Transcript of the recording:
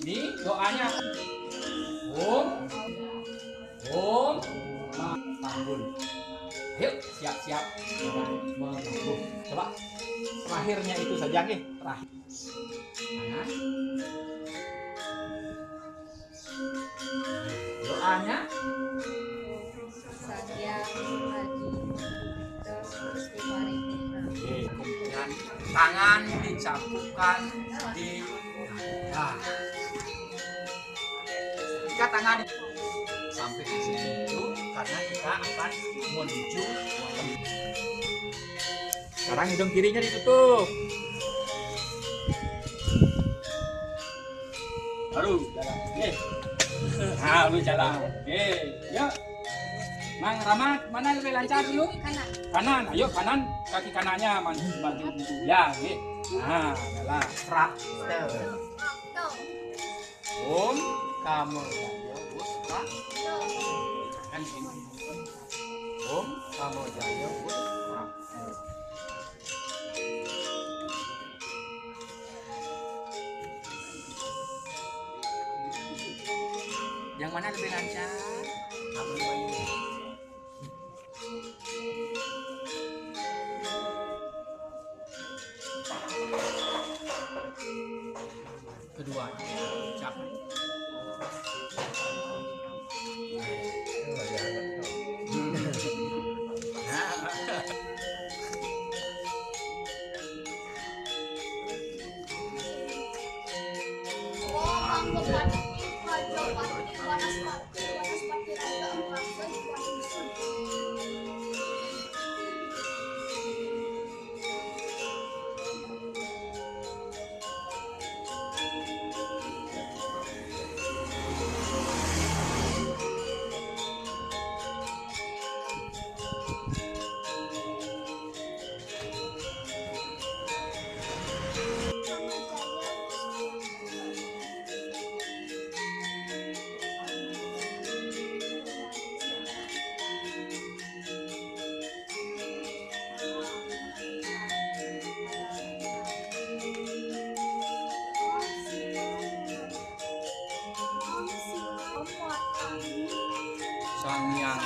Ini doanya. Om Tanggul. Ayo siap-siap. Coba terakhirnya itu saja nih. Terakhir. Doanya. Kemudian tangan dicapukkan di jika tangan sampai di sini dulu karena kita akan menuju. Sekarang hidung kirinya ditutup. Baru jalan. Nah, lu jalan. Oke, yuk. Mang Rahmat, mana lebih lancar dulu? Kanan. Kanan, ayo kanan, kaki kanannya maju dulu. Ya, oke. Nah, adalah serat. Om, kamu jaya putra. Kan sini. Om, kamu jaya putra. Yang mana lebih lancar? Kamu bayu. Keduanya capek. Sang yang